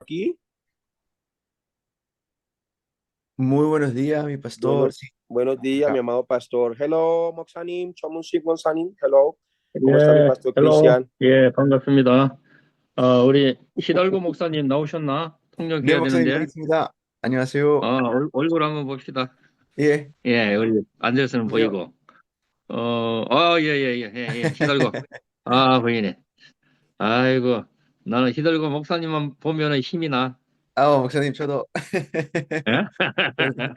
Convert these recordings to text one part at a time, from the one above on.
aquí. Muy buenos días, mi pastor. Bueno, Sí, buenos días, mi acá. amado pastor. Hello, Moxanim, Chomunsik Monsanim. Hello. ¿Cómo está mi 예, pastor 헬로. Cristian? 예, 반갑습니다. 우리 히달고 목사님 나오셨나? 네, 통역해야 목사님 여기 되는데. 있습니다. 안녕하세요. 얼굴 한번 봅시다. 예. 예, 우리 앉아서는 보세요. 보이고. 히달고. 보이네. 아이고, 나는 히달고 목사님만 보면은 힘이 나. 목사님 저도. 예? 그렇습니다.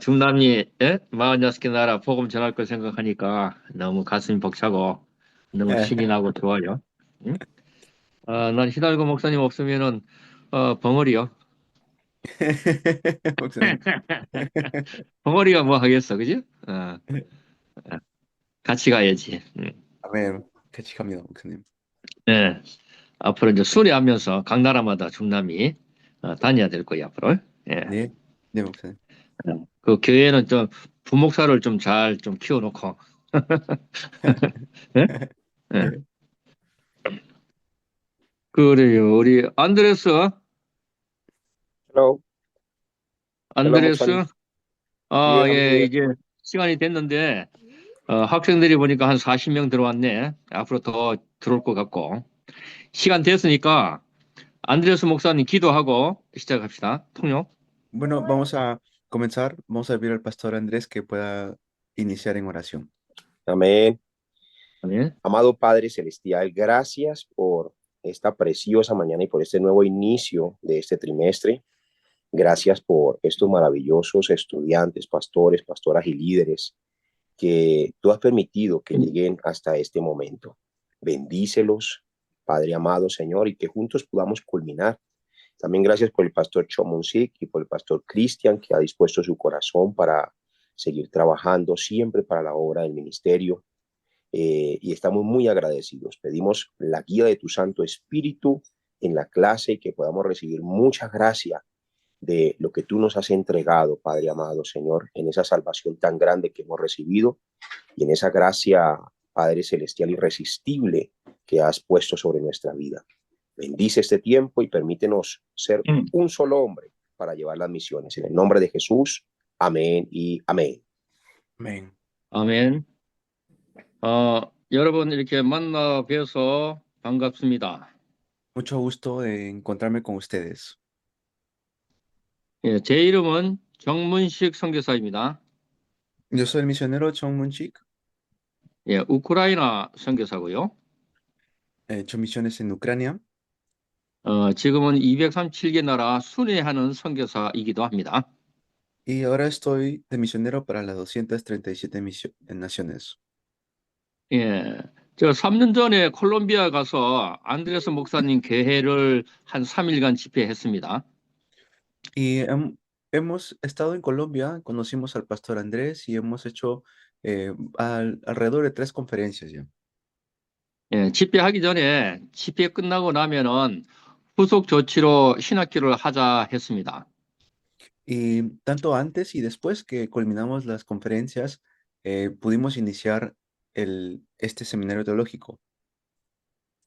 중남미, 예? 46개 나라 복음 전할 걸 생각하니까 너무 가슴이 벅차고 너무 힘이 나고 좋아요. 응? 난 히달고 목사님 없으면은, 벙어리요. 목사님. 벙어리가 뭐 하겠어, 그지? 같이 가야지. 아멘. 같이 갑니다, 목사님. 네. 앞으로 이제 순회하면서 각 나라마다 중남이 다녀야 될 거예요, 앞으로. 예. 네. 네, 목사님. 그 교회는 좀 부목사를 좀 잘 좀 키워놓고. 예? 예. 네. 그래요. 우리 안드레스, Hello. Hello, Moxanim. 안드레스. Yeah, I'm 예, here. 이제 시간이 됐는데, 학생들이 보니까 한 40명 들어왔네. 앞으로 더 들어올 것 같고. 시간 됐으니까 안드레스 목사님 기도하고 시작합시다. 통역. Bueno, vamos a comenzar. Vamos a pedir al pastor Andrés que pueda iniciar en oración. Amén. 네. Amado Padre Celestial, gracias por esta preciosa mañana y por este nuevo inicio de este trimestre. Gracias por estos maravillosos estudiantes, pastores, pastoras y líderes que tú has permitido que lleguen hasta este momento. Bendícelos, Padre amado Señor, y que juntos podamos culminar. También gracias por el pastor Chomunsik y por el pastor Cristian, que ha dispuesto su corazón para seguir trabajando siempre para la obra del ministerio. Y estamos muy agradecidos. Pedimos la guía de tu Santo Espíritu en la clase y que podamos recibir mucha gracia de lo que tú nos has entregado, Padre amado Señor, en esa salvación tan grande que hemos recibido y en esa gracia, Padre Celestial, irresistible que has puesto sobre nuestra vida. Bendice este tiempo y permítenos ser un solo hombre para llevar las misiones. En el nombre de Jesús, amén y amén. Amén. 아멘. 여러분 이렇게 만나 뵈서 반갑습니다. Mucho gusto de encontrarme con ustedes. 예, 제 이름은 정문식 선교사입니다. Yo soy el misionero Chong Munchik. 예, 우크라이나 선교사고요. He hecho misiones en Ucrania 지금은 237개 나라 순회하는 선교사이기도 합니다. y ahora estoy de misionero para las 237 naciones. 예, 제가 3년 전에 콜롬비아 가서 안드레스 목사님 교회를 한 3일간 집회했습니다. Y hemos estado en Colombia, conocimos al pastor Andrés y hemos hecho alrededor de 3 conferencias ya. 예, 집회하기 전에 집회 끝나고 나면은 후속 조치로 신학기를 하자 했습니다. Y tanto antes y después que culminamos las conferencias, pudimos iniciar este seminario teológico.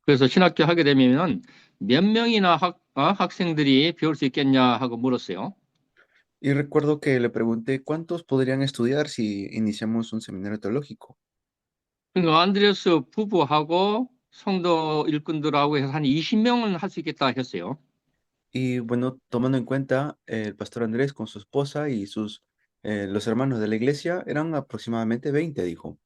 그래서 신학교 하게 되면은 몇 명이나 학생들이 배울 수 있겠냐 하고 물었어요. Y recuerdo que le pregunté cuántos podrían estudiar si iniciamos un seminario teológico. 그러니까 안드레스 부부하고 성도 일꾼들하고 해서 한 20명은 할 수 있겠다 했어요. Y bueno, tomando en cuenta el pastor Andrés con su esposa y los hermanos de la iglesia, eran aproximadamente 20, dijo.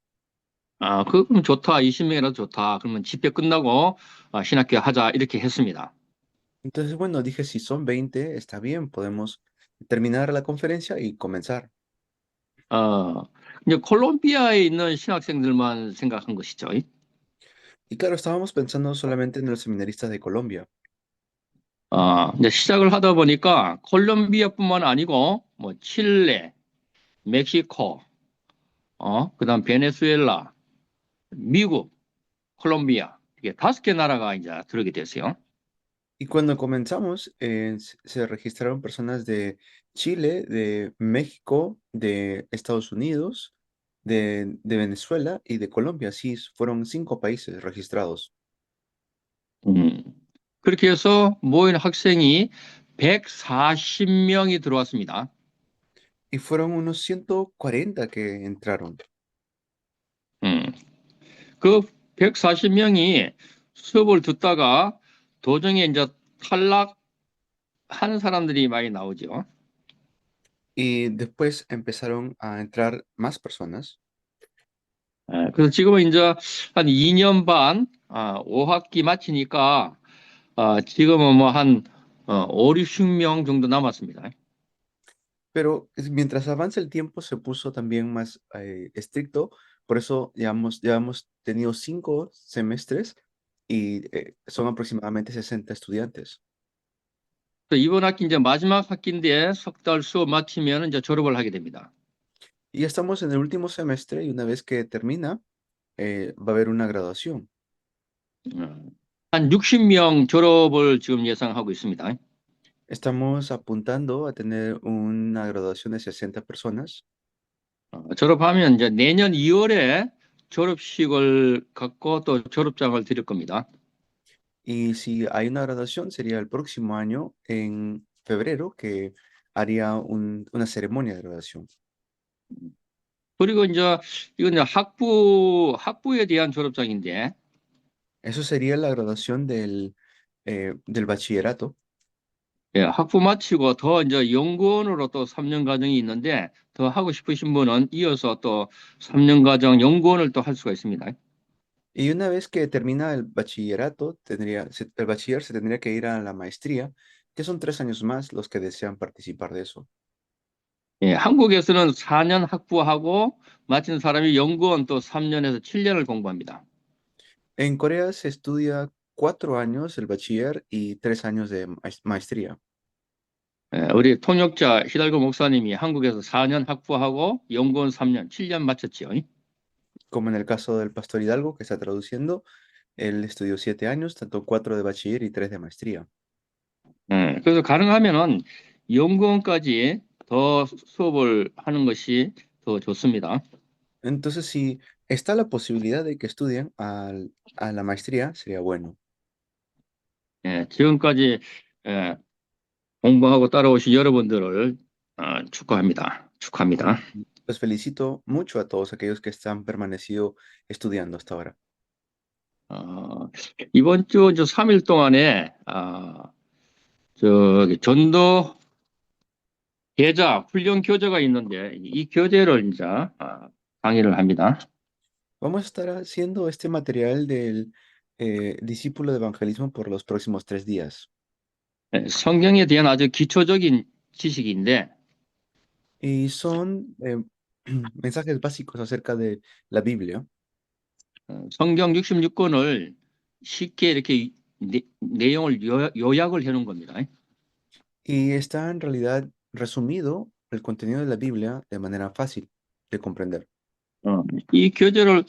그럼 좋다. 20명이라도 좋다. 그러면 집회 끝나고 신학교 하자 이렇게 했습니다. Entonces, bueno, dije, si son 20, está bien, podemos terminar la conferencia y comenzar. 어, 이제 콜롬비아에 있는 신학생들만 생각한 것이죠. Y claro, estábamos pensando solamente en los seminaristas de Colombia. 이제 시작을 하다 보니까 콜롬비아뿐만 아니고 뭐 칠레, 멕시코, 그다음 베네수엘라, 미국, 콜롬비아 이게 5개 나라가 이제 들어오게 됐어요. Y cuando comenzamos, se registraron personas de Chile, de México, de Estados Unidos, de Venezuela y de Colombia. Sí, fueron 5 países registrados. 음. 그렇게 해서 모인 학생이 140명이 들어왔습니다. Y fueron unos 140 que entraron. 그 140명이 수업을 듣다가 도중에 이제 탈락한 사람들이 많이 나오죠. Y después empezaron a entrar más personas. 그래서 지금은 이제 한 2년 반, 5학기 마치니까 지금은 뭐 한 5, 60명 정도 남았습니다. Pero mientras avanza el tiempo se puso también más estricto. Por eso ya hemos tenido 5 semestres y son aproximadamente 60 estudiantes. 이번 학기 이제 마지막 학기인데 석 달 수업 마치면 이제 졸업을 하게 됩니다. Y ya estamos en el último semestre y una vez que termina, va a haber una graduación. 한 60명 졸업을 지금 예상하고 있습니다. Estamos apuntando a tener una graduación de 60 personas. 졸업하면 이제 내년 2월에 졸업식을 갖고 또 졸업장을 드릴 겁니다. Y si hay una graduación, sería el próximo año, en febrero, que haría una ceremonia de graduación. 그리고 이제 이건 이제 학부에 대한 졸업장인데 Eso sería la graduación del bachillerato. 예, 학부 마치고 더 이제 연구원으로 또 3년 과정이 있는데 더 하고 싶으신 분은 이어서 또 3년 과정 연구원을 또 할 수가 있습니다. Y una vez que termina el bachillerato, el bachiller se tendría que ir a la maestría, que son 3 años más los que desean participar de eso. 예, 한국에서는 4년 학부하고 마친 사람이 연구원 또 3년에서 7년을 공부합니다. En Corea se estudia 4 años el bachiller y 3 años de maestría. 예, 우리 통역자 히달고 목사님이 한국에서 4년 학부하고 연구원 3년, 7년 마쳤지요. Como en el caso del pastor Hidalgo que está traduciendo, él estudió 7 años, tanto 4 de bachiller y 3 de maestría. 예, 그래서 가능하면은 연구원까지 더 수업을 하는 것이 더 좋습니다. Entonces, si está la posibilidad de que estudien a la maestría, sería bueno. 예, 지금까지 공부하고 따라오신 여러분들을 축하합니다. Los felicito mucho a todos aquellos que están permanecido estudiando hasta ahora. 이번 주 3일 동안에 저기 전도 계좌 훈련 교재가 있는데 이 교재를 이제 강의를 합니다. Vamos a estar haciendo este material del discípulo de evangelismo por los próximos 3 días. 예, 성경에 대한 아주 기초적인 지식인데 Y son mensajes básicos acerca de la Biblia. 성경 66권을 쉽게 이렇게 내용을 요약을 해놓은 겁니다. Y está en realidad resumido el contenido de la Biblia de manera fácil de comprender. 이 교재를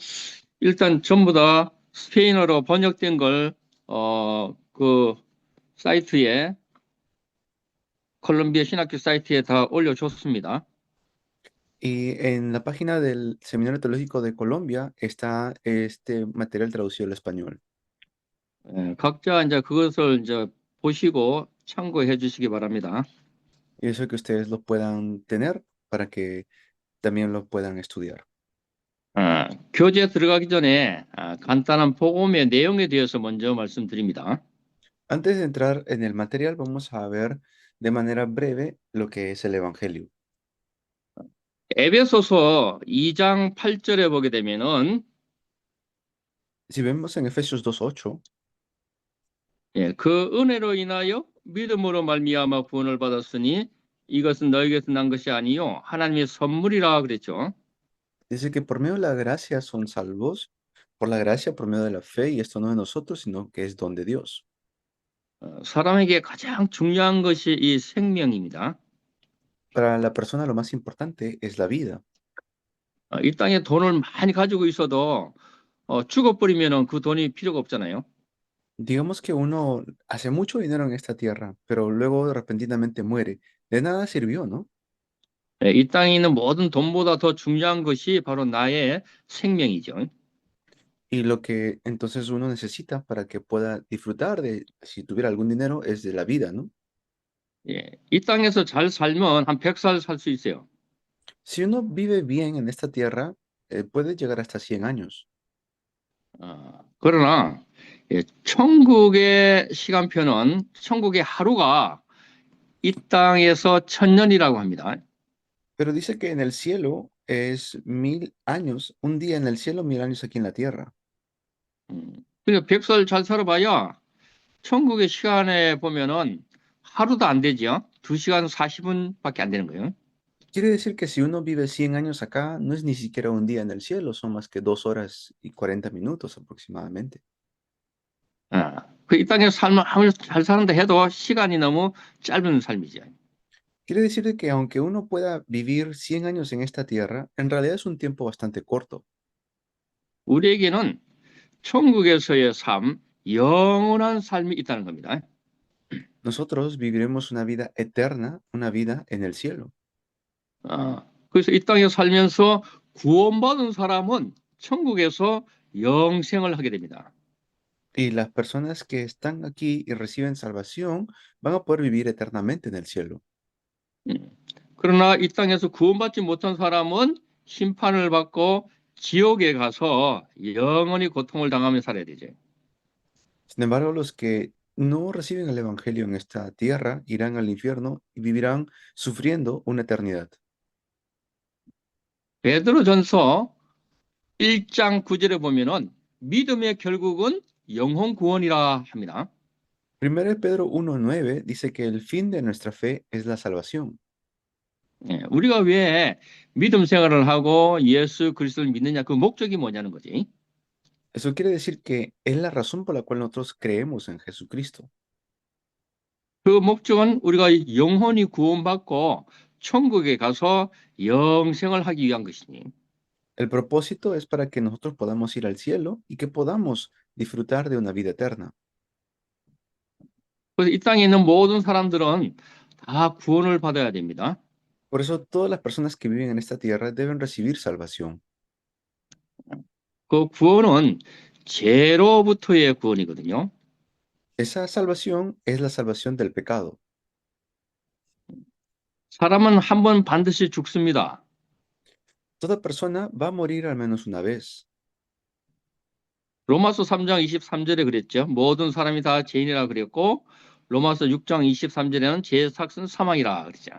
일단 전부 다 스페인어로 번역된 걸 그 사이트에 콜롬비아 신학교 사이트에 다 올려줬습니다. Y en la página del Seminario Teológico de Colombia está este material traducido al español. 각자 이제 그것을 이제 보시고 참고해 주시기 바랍니다. Y eso que ustedes lo puedan tener para que también lo puedan estudiar. 교재 들어가기 전에 간단한 복음의 내용에 대해서 먼저 말씀드립니다. Antes de entrar en el material, vamos a ver de manera breve lo que es el Evangelio. 에베소서 2장 8절에 보게 되면은 Si vemos en Efesios 2:8, 그 은혜로 인하여 믿음으로 말미암아 구원을 받았으니 이것은 너희에게서 난 것이 아니요 하나님의 선물이라 그랬죠. dice que por medio de la gracia son salvos, por la gracia, por medio de la fe, y esto no de nosotros, sino que es don de Dios. 사람에게 가장 중요한 것이 이 생명입니다. Para la persona lo más importante es la vida. 이 땅에 돈을 많이 가지고 있어도 죽어버리면 그 돈이 필요가 없잖아요. Digamos que uno hace mucho dinero en esta tierra, pero luego repentinamente muere. De nada sirvió, ¿no? 이 땅에 있는 모든 돈보다 더 중요한 것이 바로 나의 생명이죠. Y lo que entonces uno necesita para que pueda disfrutar de, si tuviera algún dinero, es de la vida, ¿no? 예, 이 땅에서 잘 살면 한 100살 살 수 있어요. Si uno vive bien en esta tierra, puede llegar hasta 100 años. 그러나 예, 천국의 시간표는 천국의 하루가 이 땅에서 1000년이라고 합니다. Pero dice que en el cielo es 1000 años, un día en el cielo, 1000 años aquí en la tierra. 그러니까 100살 잘 살아봐야 천국의 시간에 보면은 하루도 안 되죠. 2시간 40분밖에 안 되는 거예요. Quiere decir que si uno vive 100 años acá, no es ni siquiera un día en el cielo, son más que 2 horas y 40 minutos aproximadamente. 이 땅에서 살면 아무리 잘 사는다 해도 시간이 너무 짧은 삶이죠. Quiere decir de que aunque uno pueda vivir 100 años en esta tierra, en realidad es un tiempo bastante corto. 우리에게는 천국에서의 삶, 영원한 삶이 있다는 겁니다. Nosotros viviremos una vida eterna, una vida en el cielo. 그래서 이 땅에 살면서 구원받은 사람은 천국에서 영생을 하게 됩니다. Y las personas que están aquí y reciben salvación van a poder vivir eternamente en el cielo. 그러나 이 땅에서 구원받지 못한 사람은 심판을 받고 지옥에 가서 영원히 고통을 당하며 살아야 되죠. Sin embargo, los que no reciben el Evangelio en esta tierra irán al infierno y vivirán sufriendo una eternidad. 베드로전서 1장 9절에 보면은 믿음의 결국은 영혼 구원이라 합니다. 1 Pedro 1:9 dice que el fin de nuestra fe es la salvación. 우리가 왜 믿음 생활을 하고 예수 그리스도를 믿느냐 그 목적이 뭐냐는 거지. Eso quiere decir que es la razón por la cual nosotros creemos en Jesucristo. 그 목적은 우리가 영혼이 구원받고 천국에 가서 영생을 하기 위한 것이니. El propósito es para que nosotros podamos ir al cielo y que podamos disfrutar de una vida eterna. 그래서 이 땅에 있는 모든 사람들은 다 구원을 받아야 됩니다. Por eso todas las personas que viven en esta tierra deben recibir salvación. 그 구원은 죄로부터의 구원이거든요. Esa salvación es la salvación del pecado. 사람은 한 번 반드시 죽습니다. Toda persona va a morir al menos una vez. 로마서 3장 23절에 그랬죠. 모든 사람이 다 죄인이라 그랬고 로마서 6장 23절에는 죄의 삭은 사망이라 그랬죠.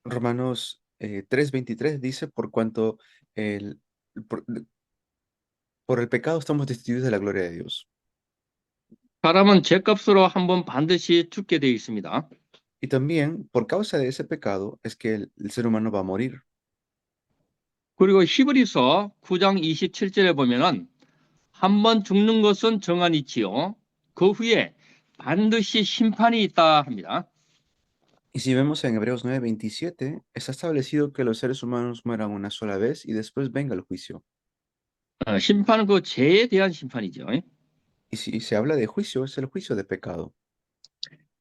Romanos 3:23 dice, por cuanto por, por el pecado estamos destituidos de la gloria de Dios. 사람은 죄값으로 한 번 반드시 죽게 되어 있습니다. Y también, por causa de ese pecado, es que el ser humano va a morir. 그리고 히브리서 9장 27절에 보면은 한 번 죽는 것은 정한 이치요. 그 후에 반드시 심판이 있다 합니다. Y si vemos en Hebreos 9:27, está establecido que los seres humanos mueran una sola vez y después venga el juicio. 심판은 그 죄에 대한 심판이죠. Y si se habla de juicio, es el juicio de pecado.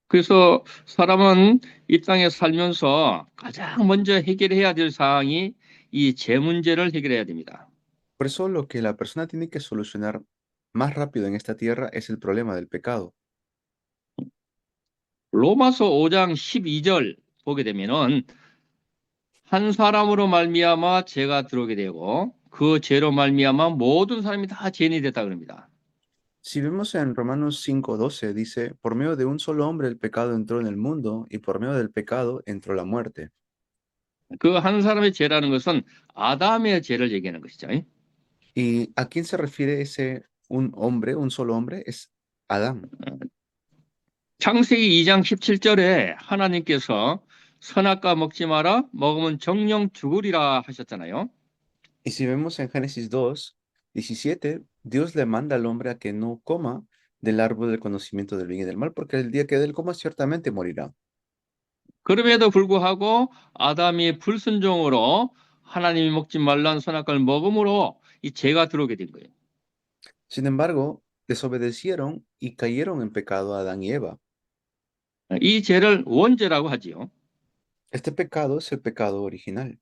그래서 사람은 이 땅에 살면서 가장 먼저 해결해야 될 사항이 이 죄 문제를 해결해야 됩니다. Por eso lo que la persona tiene que solucionar más rápido en esta tierra es el problema del pecado. 로마서 5장 12절 보게 되면은 한 사람으로 말미암아 죄가 들어오게 되고 그 죄로 말미암아 모든 사람이 다 죄인이 됐다 그럽니다. Si vemos en Romanos 5:12, dice, por medio de un solo hombre el pecado entró en el mundo y por medio del pecado entró la muerte. 그 한 사람의 죄라는 것은 아담의 죄를 얘기하는 것이죠. ¿Y a quién se refiere ese un hombre, un solo hombre? Es Adán. 창세기 2장 17절에 하나님께서 선악과 먹지 마라 먹으면 정령 죽으리라 하셨잖아요. Y si vemos en Génesis 2:17, Dios le manda al hombre a que no coma del árbol del conocimiento del bien y del mal, porque el día que de él coma ciertamente morirá. 그럼에도 불구하고 아담이 불순종으로 하나님이 먹지 말란 선악과를 먹음으로 이 죄가 들어오게 된 거예요. Sin embargo, desobedecieron y cayeron en pecado Adán y Eva. 이 죄를 원죄라고 하지요. Este pecado es el pecado original.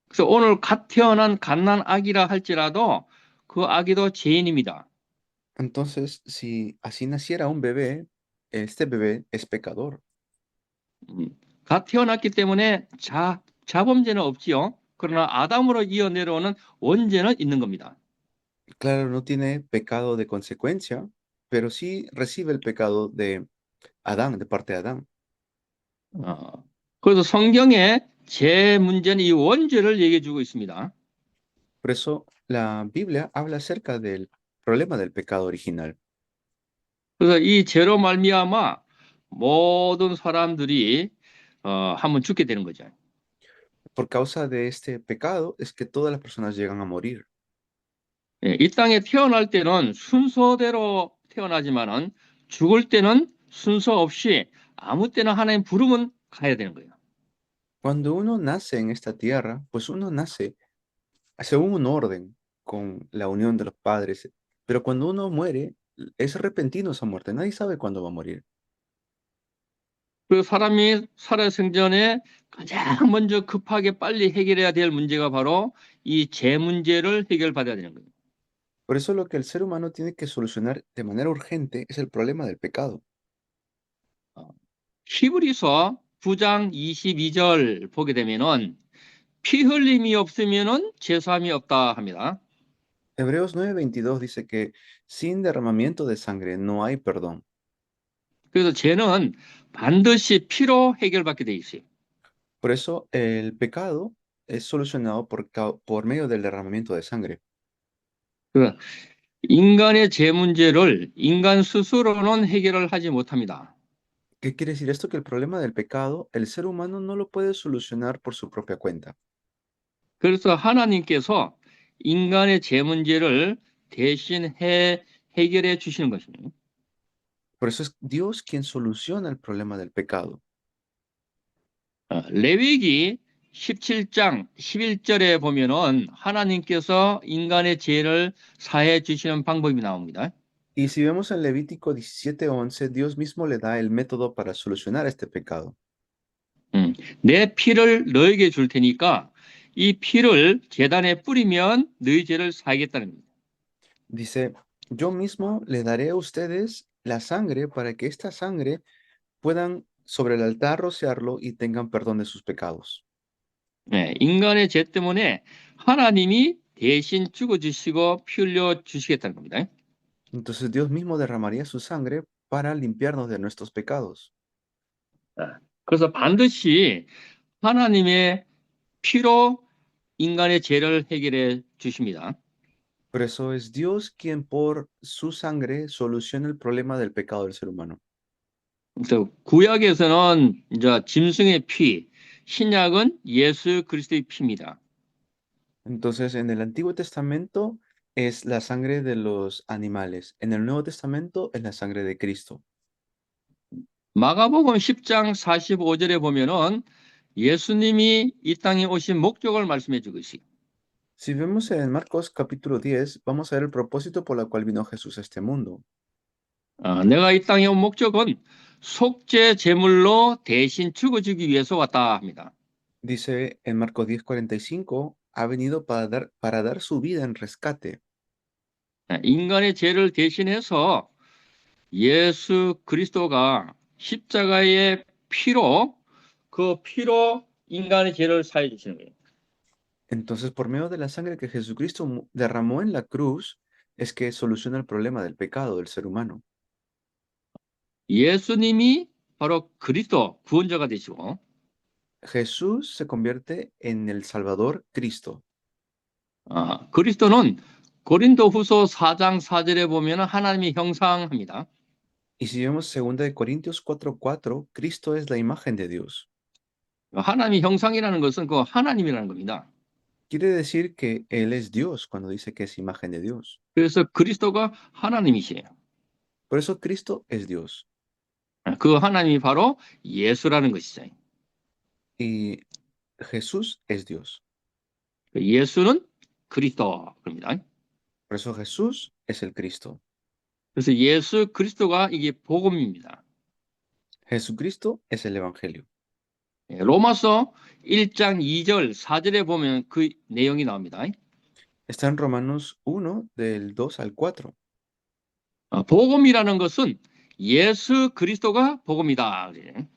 그래서 오늘 갓 태어난 갓난 아기라 할지라도 그 아기도 죄인입니다. Entonces, si así naciera un bebé, este bebé es pecador. 갓 태어났기 때문에 자범죄는 없지요. 그러나 아담으로 이어 내려오는 원죄는 있는 겁니다. Claro, no tiene pecado de consecuencia, pero sí recibe el pecado de Adán, de parte de Adán. 어, 그래서 성경에 죄 문제는 이 원죄를 얘기해 주고 있습니다. Por eso la Biblia habla acerca del problema del pecado original. 그래서 이 죄로 말미암아 모든 사람들이 한번 죽게 되는 거죠. Por causa de este pecado es que todas las personas llegan a morir. 예, 이 땅에 태어날 때는 순서대로 태어나지만은 죽을 때는 순서 없이 아무 때나 하나님 부르면 가야 되는 거예요. Cuando uno nace en esta tierra, pues uno nace según un orden con la unión de los padres, pero cuando uno muere, es repentino esa muerte, nadie sabe cuándo va a morir. 그 사람이 살아 생전에 가장 먼저 급하게 빨리 해결해야 될 문제가 바로 이 죄 문제를 해결받아야 되는 거예요. Por eso lo que el ser humano tiene que solucionar de manera urgente es el problema del pecado. 히브리서 9장 22절 보게 되면은 피 흘림이 없으면은 죄사함이 없다 합니다. Hebreos 9:22 dice que sin derramamiento de sangre no hay perdón. 그래서 죄는 반드시 피로 해결받게 돼 있어요. Por eso el pecado es solucionado por medio del derramamiento de sangre. 그 인간의 죄 문제를 인간 스스로는 해결을 하지 못합니다. ¿Qué quiere decir esto? Que el problema del pecado, el ser humano no lo puede solucionar por su propia cuenta. 그래서 하나님께서 인간의 죄 문제를 대신 해결해 주시는 것입니다. Por eso es Dios quien soluciona el problema del pecado. 레위기 17장 11절에 보면은 하나님께서 인간의 죄를 사해 주시는 방법이 나옵니다. Y si vemos en Levítico 17:11, Dios mismo le da el método para solucionar este pecado. 내 피를 너에게 줄 테니까 이 피를 제단에 뿌리면 너희 죄를 사하겠다는 겁니다. Dice, yo mismo le daré a ustedes la sangre para que esta sangre puedan sobre el altar rociarlo y tengan perdón de sus pecados. 네, 인간의 죄 때문에 하나님이 대신 죽어주시고 피 흘려 주시겠다는 겁니다. Entonces Dios mismo derramaría su sangre para limpiarnos de nuestros pecados. 그래서 반드시 하나님의 피로 인간의 죄를 해결해 주십니다. Por eso es Dios quien por su sangre soluciona el problema del pecado del ser humano. 그래서 구약에서는 이제 짐승의 피, 신약은 예수 그리스도의 피입니다. Entonces en el Antiguo Testamento es la sangre de los animales. En el Nuevo Testamento es la sangre de Cristo. 마가복음 10장 45절에 보면은 예수님이 이 땅에 오신 목적을 말씀해 주고 있어요. Si vemos en Marcos capítulo 10, vamos a ver el propósito por el cual vino Jesús a este mundo. 내가 이 땅에 온 목적은 속죄 제물로 대신 죽어주기 위해서 왔다 합니다. Dice en Marcos 10:45, ha venido para dar su vida en rescate. 인간의 죄를 대신해서 예수 그리스도가 십자가의 피로 그 피로 인간의 죄를 사해 주시는 거예요. Entonces, por medio de la sangre que Jesucristo derramó en la cruz, es que soluciona el problema del pecado del ser humano. 예수님이 바로 그리스도 구원자가 되시고 Jesús se convierte en el Salvador Cristo. 그리스도는 고린도후서 4장 4절에 보면 하나님이 형상합니다. Y si vemos 2 Corintios 4:4, Cristo es la imagen de Dios. 하나님이 형상이라는 것은 그 하나님이라는 겁니다. Quiere decir que Él es Dios cuando dice que es imagen de Dios. 그래서 그리스도가 하나님이시에요. Por eso Cristo es Dios. 그 하나님이 바로 예수라는 것이죠. Y Jesús es Dios. 예수는 그리스도입니다. Por eso Jesús es el Cristo. 그래서 예수 그리스도가 이게 복음입니다. Jesucristo es el Evangelio. 로마서 1장 2절 4절에 보면 그 내용이 나옵니다. Está en Romanos 1, del 2 al 4. 복음이라는 것은 예수 그리스도가 복음이다. 그래.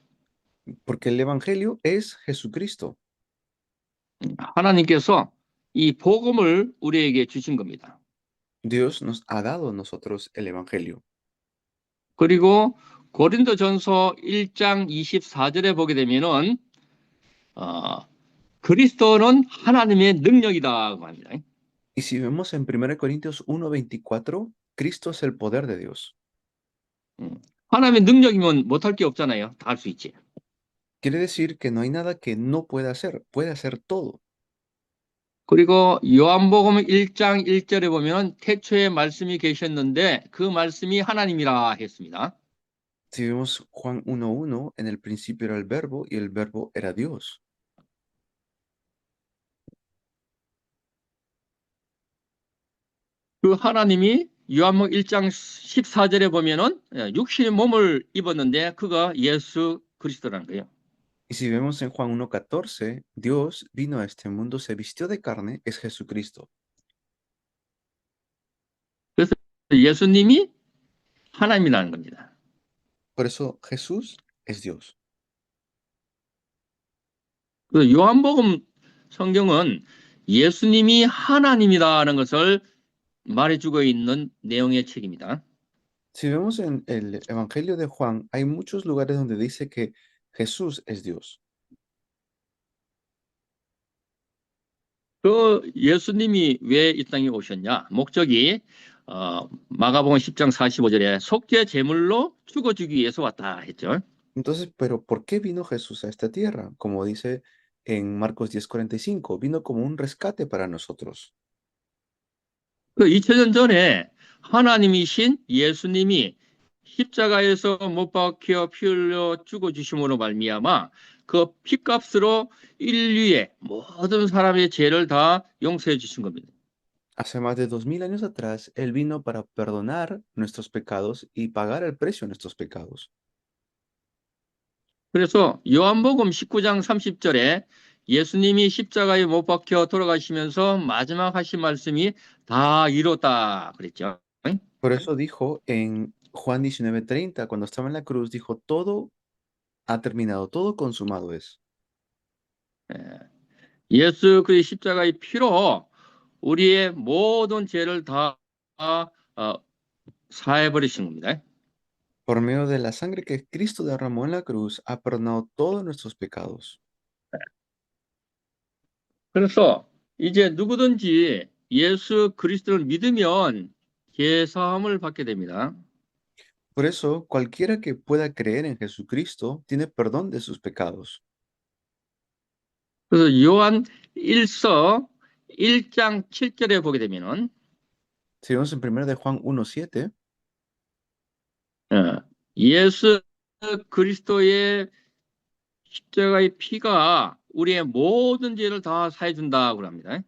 Porque el Evangelio es Jesucristo. 하나님께서 이 복음을 우리에게 주신 겁니다. Dios nos ha dado a nosotros el Evangelio. 그리고 고린도전서 1장 24절에 보게 되면은 그리스도는 하나님의 능력이다고 합니다. Y si vemos en 1 Corintios 1:24, Cristo es el poder de Dios. 하나님의 능력이면 못할 게 없잖아요. 다 할 수 있지. Quiere decir que no hay nada que no puede hacer todo. 그리고 요한복음 1장 1절에 보면 태초에 말씀이 계셨는데 그 말씀이 하나님이라 했습니다. Si vemos Juan 1:1, en el principio era el verbo y el verbo era Dios. 그 하나님이 요한복음 1장 14절에 보면은 육신의 몸을 입었는데 그가 예수 그리스도라는 거예요. Y si vemos en Juan 1:14, Dios vino a este mundo, se vistió de carne, es Jesucristo. 그래서 예수님이 하나님이라는 겁니다. Por eso Jesús es Dios. 그 요한복음 성경은 예수님이 하나님이라는 것을 말해주고 있는 내용의 책입니다. Si vemos en el Evangelio de Juan, hay muchos lugares donde dice que Jesús es Dios. 그 예수님이 왜 이 땅에 오셨냐? 목적이 마가복음 10장 45절에 속죄 제물로 죽어주기 위해서 왔다 했죠. Entonces, ¿pero por qué vino Jesús a esta tierra? Como dice en Marcos 10:45, vino como un rescate para nosotros. 그 2000년 전에 하나님이신 예수님이 십자가에서 못 박혀 피 흘려 죽어주심으로 말미암아 그 피값으로 인류의 모든 사람의 죄를 다 용서해 주신 겁니다. Hace más de 2000 años atrás, Él vino para perdonar nuestros pecados y pagar el precio de nuestros pecados. 그래서 요한복음 19장 30절에 예수님이 십자가에 못 박혀 돌아가시면서 마지막 하신 말씀이 다 이뤘다 그랬죠. Por eso dijo en Juan 19:30, cuando estaba en la cruz, dijo, todo ha terminado, todo consumado es. 예수 그리스도의 십자가의 피로 우리의 모든 죄를 다 사해 버리신 겁니다. Por medio de la sangre que Cristo derramó en la cruz, ha perdonado todos nuestros pecados. 그래서 이제 누구든지 예수 그리스도를 믿으면 죄 사함을 받게 됩니다. Por eso, cualquiera que pueda creer en Jesucristo tiene perdón de sus pecados. 그래서 요한 1서 1장 7절에 보게 되면은 Si vemos en 1 de Juan 1:7, 예수 그리스도의 십자가의 피가 우리의 모든 죄를 다 사해 준다고 합니다.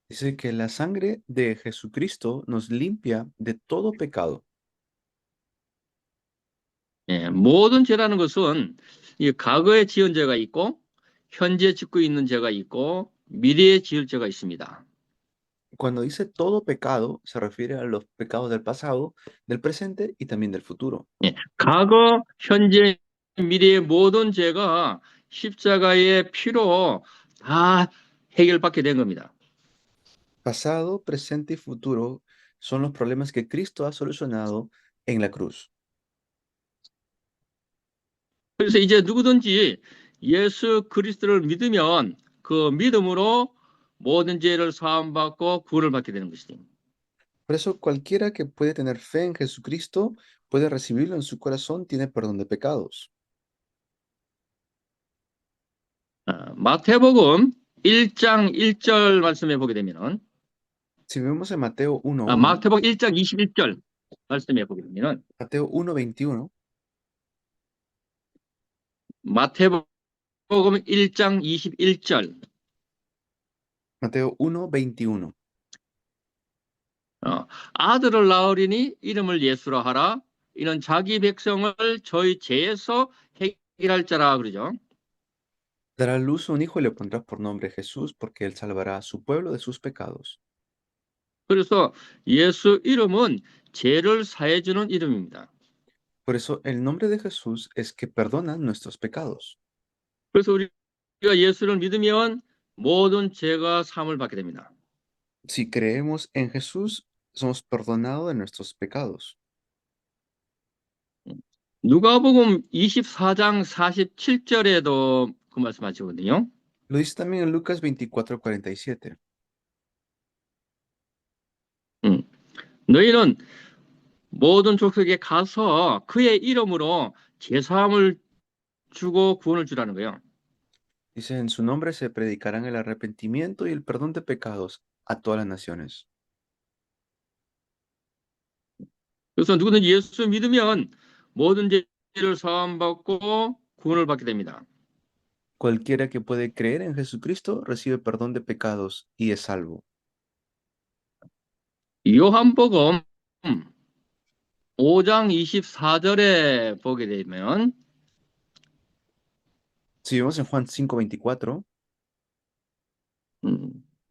dice que la sangre de Jesucristo nos limpia de todo pecado. 모든 죄라는 것은 이 과거에 지은 죄가 있고 현재 짓고 있는 죄가 있고 미래에 지을 죄가 있습니다. Cuando dice todo pecado, se refiere a los pecados del pasado, del presente y también del futuro. 과거, 현재, 미래의 모든 죄가 십자가의 피로 다 해결받게 된 겁니다. Pasado, presente y futuro son los problemas que Cristo ha solucionado en la cruz. 그래서 이제 누구든지 예수 그리스도를 믿으면 그 믿음으로 모든 죄를 사함받고 구원을 받게 되는 것이죠. Por eso cualquiera que puede tener fe en Jesucristo puede recibirlo en su corazón, tiene perdón de pecados. 마태복음 1장 1절 말씀해 보게 되면은 Si vemos en Mateo 1:1, 마태복음 1장 21절 말씀해 보게 되면은 Mateo 1:21, 마태복음 1장 21절 Mateo 1:21. 아들을 낳으리니 이름을 예수라 하라. 이는 자기 백성을 저희 죄에서 해결할 자라 그러죠. Dará a luz un hijo y le pondrá por nombre Jesús, porque él salvará a su pueblo de sus pecados. 그래서 예수 이름은 죄를 사해 주는 이름입니다. Por eso el nombre de Jesús es que perdona nuestros pecados. 그래서 우리가 예수를 믿으면 모든 죄가 사함을 받게 됩니다. Si creemos en Jesús, somos perdonados de nuestros pecados. 누가복음 24장 47절에도 그 말씀하시거든요. Lo dice también en Lucas 24:47. 너희는 모든 족속에 가서 그의 이름으로 제사함을 주고 구원을 주라는 거예요. Dice, en su nombre se predicarán el arrepentimiento y el perdón de pecados a todas las naciones. 그래서 누구든지 예수 믿으면 모든 죄를 사함받고 구원을 받게 됩니다. Cualquiera que puede creer en Jesucristo recibe perdón de pecados y es salvo. 요한복음 5장 24절에 보게 되면 Si vemos en Juan 5:24,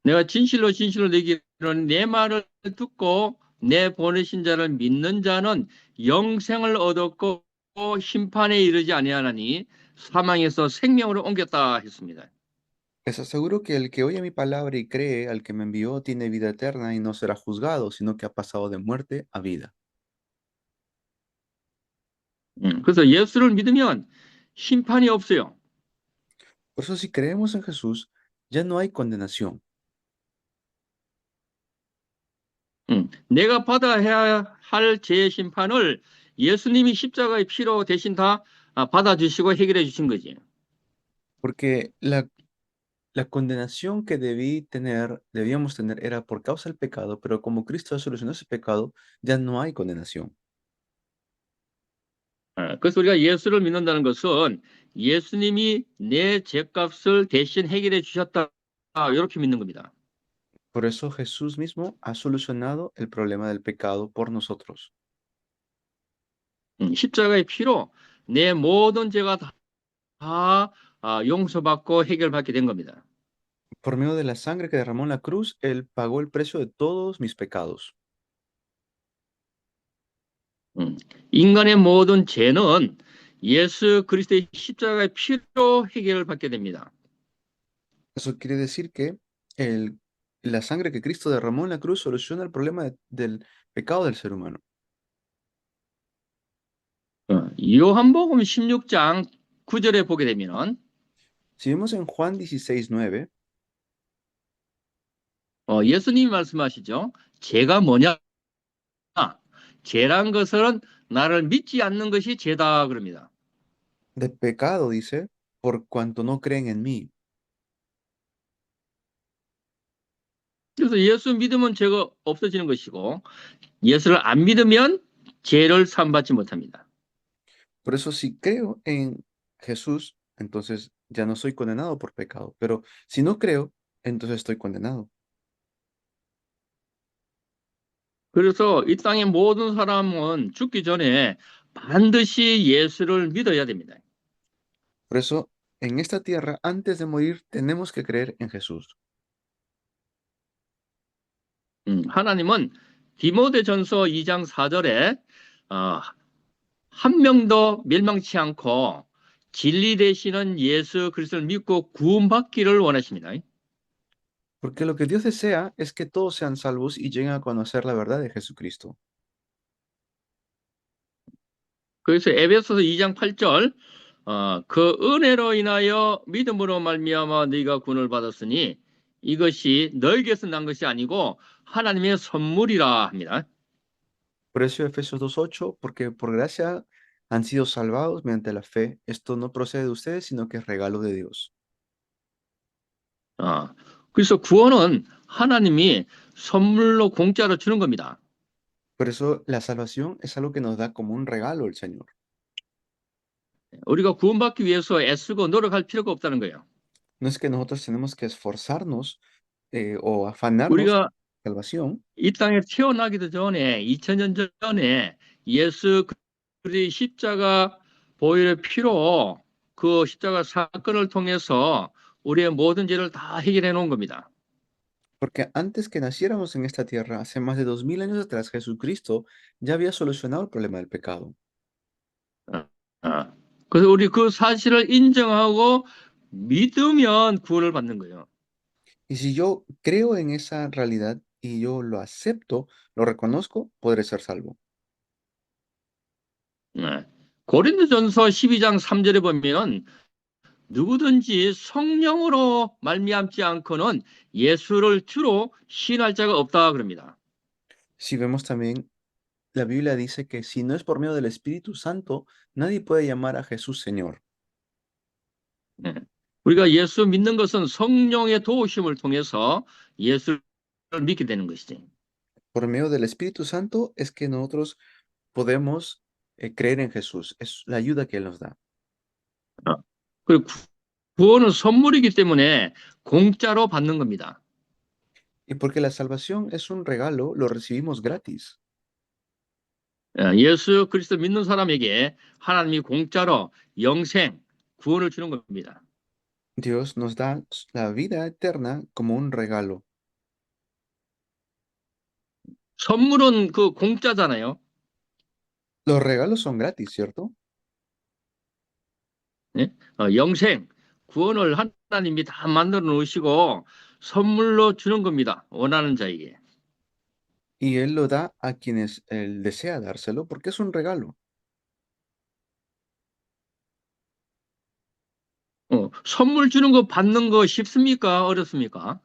내가 진실로 진실로 너희에게 이르노니 내 말을 듣고 내 보내신 자를 믿는 자는 영생을 얻었고 심판에 이르지 아니하나니 사망에서 생명으로 옮겼다 했습니다. les aseguro que el que oye mi palabra y cree al que me envió tiene vida eterna y no será juzgado, sino que ha pasado de muerte a vida. 그래서 예수를 믿으면 심판이 없어요. Por eso si creemos en Jesús, ya no hay condenación. 내가 받아야 할 죄의 심판을 예수님이 십자가의 피로 대신 다 받아주시고 해결해 주신 거지. Porque la condenación que debíamos tener era por causa del pecado, pero como Cristo solucionó ese pecado, ya no hay condenación. 그래서 우리가 예수를 믿는다는 것은 예수님이 내 죄값을 대신 해결해 주셨다. 이렇게 믿는 겁니다. Por eso Jesús mismo ha solucionado el problema del pecado por nosotros. 십자가의 피로 내 모든 죄가 다 용서받고 해결받게 된 겁니다. Por medio de la sangre que derramó en la cruz, Él pagó el precio de todos mis pecados. 인간의 모든 죄는 예수 그리스도의 십자가의 피로 해결을 받게 됩니다. Eso quiere decir que la sangre que Cristo derramó en la cruz soluciona el problema del pecado del ser humano. 요한복음 16장 9절에 보게 되면 Si vemos en Juan 16:9, 예수님이 말씀하시죠. 죄가 뭐냐? 죄란 것은 나를 믿지 않는 것이 죄다 그럽니다. de pecado dice, por cuanto no creen en mí. 그래서 예수 믿으면 죄가 없어지는 것이고 예수를 안 믿으면 죄를 사함받지 못합니다. Por eso si creo en Jesús, entonces ya no soy condenado por pecado. Pero si no creo, entonces estoy condenado. 그래서 이 땅의 모든 사람은 죽기 전에 반드시 예수를 믿어야 됩니다. Por eso, en esta tierra, antes de morir, tenemos que creer en Jesús. 하나님은 디모데전서 2장 4절에 한 명도 멸망치 않고 진리 되시는 예수 그리스도를 믿고 구원받기를 원하십니다. Porque lo que Dios desea es que todos sean salvos y lleguen a conocer la verdad de Jesucristo. 그래서 에베소서 2장 8절 그 은혜로 인하여 믿음으로 말미암아 너희가 구원을 받았으니 이것이 너에게서 난 것이 아니고 하나님의 선물이라 합니다. Por eso Efesios 2:8, porque por gracia han sido salvados mediante la fe. Esto no procede de ustedes, sino que es regalo de Dios. 그래서 구원은 하나님이 선물로 공짜로 주는 겁니다. Por eso la salvación es algo que nos da como un regalo el Señor. 우리가 구원받기 위해서 애쓰고 노력할 필요가 없다는 거예요. No es que nosotros tenemos que esforzarnos o afanarnos 우리가 salvación. 이 땅에 태어나기도 전에 2000년 전에 예수 그리스도의 십자가 보혈의 피로 그 십자가 사건을 통해서 우리의 모든 죄를 다 해결해 놓은 겁니다. Porque antes que naciéramos en esta tierra, hace más de 2000 años atrás, Jesucristo ya había solucionado el problema del pecado. 어, 어. 그래서 우리 그 사실을 인정하고 믿으면 구원을 받는 거예요. Y si yo creo en esa realidad y yo lo acepto, lo reconozco, podré ser salvo. 네. 고린도전서 12장 3절에 보면 누구든지 성령으로 말미암지 않고는 예수를 주로 시인할 자가 없다 그럽니다. Si vemos también, la Biblia dice que si no es por medio del Espíritu Santo, nadie puede llamar a Jesús Señor. 네. 우리가 예수 믿는 것은 성령의 도우심을 통해서 예수를 믿게 되는 것이지. Por medio del Espíritu Santo es que nosotros podemos creer en Jesús. Es la ayuda que Él nos da. 어. 그리고 구원은 선물이기 때문에 공짜로 받는 겁니다. Y porque la salvación es un regalo, lo recibimos gratis. 예수 그리스도 믿는 사람에게 하나님이 공짜로 영생, 구원을 주는 겁니다. Dios nos da la vida eterna como un regalo. 선물은 그 공짜잖아요. Los regalos son gratis, ¿cierto? 예? 영생, 구원을 하나님이 다 만들어 놓으시고 선물로 주는 겁니다. 원하는 자에게. Y Él lo da a quienes Él desea dárselo porque es un regalo. 선물 주는 거 받는 거 쉽습니까? 어렵습니까?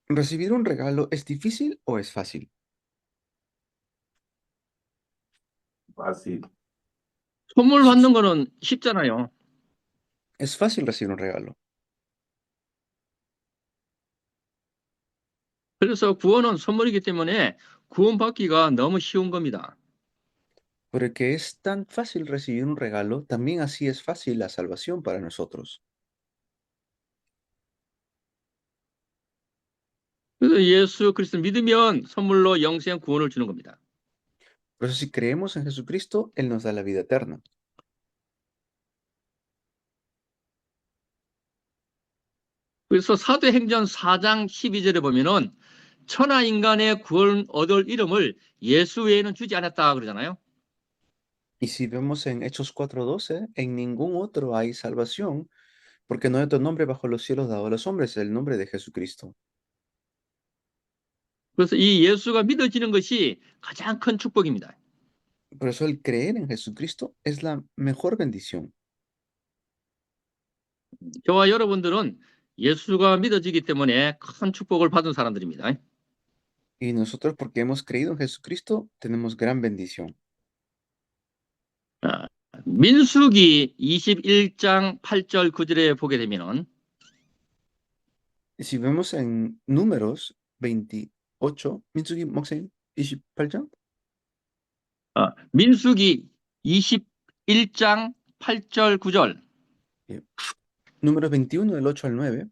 ¿Recibir un regalo es difícil o es fácil? Fácil. 선물 받는 거는 쉽잖아요. Es fácil recibir un regalo. 그래서 구원은 선물이기 때문에 구원받기가 너무 쉬운 겁니다. Porque es tan fácil recibir un regalo, también así es fácil la salvación para nosotros. 그래서 예수 그리스도 믿으면 선물로 영생 구원을 주는 겁니다. Por eso si creemos en Jesucristo, Él nos da la vida eterna. 그래서 사도행전 4장 12절에 보면은 천하 인간의 구원 얻을 이름을 예수 외에는 주지 않았다 그러잖아요. Y si vemos en Hechos 4:12, en ningún otro hay salvación, porque no hay otro nombre bajo los cielos dado a los hombres, el nombre de Jesucristo. 그래서 이 예수가 믿어지는 것이 가장 큰 축복입니다. Por eso el creer en Jesucristo es la mejor bendición. 저와 여러분들은 예수가 믿어지기 때문에 큰 축복을 받은 사람들입니다. Y nosotros, porque hemos creído en Jesucristo, tenemos gran bendición. 민수기 21장 8절 9절에 보게 되면은 Y si vemos en Números 28, 민수기 목사님 28장? 민수기 21장 8절 9절 Números 21, del 8 al 9.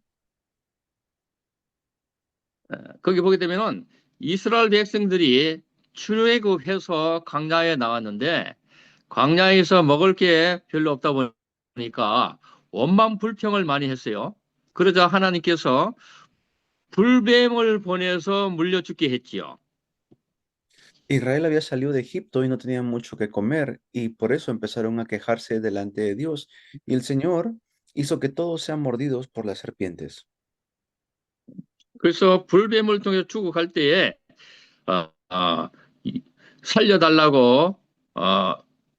거기 보게 되면은 이스라엘 백성들이 출애굽해서 광야에 나왔는데 광야에서 먹을 게 별로 없다 보니까 원망 불평을 많이 했어요. 그러자 하나님께서 불뱀을 보내서 물려 죽게 했지요. Israel había salido de Egipto y no tenían mucho que comer, y por eso empezaron a quejarse delante de Dios. Y el Señor hizo que todos sean mordidos por las serpientes. 그래서 불뱀을 통해 죽어갈 때에 살려달라고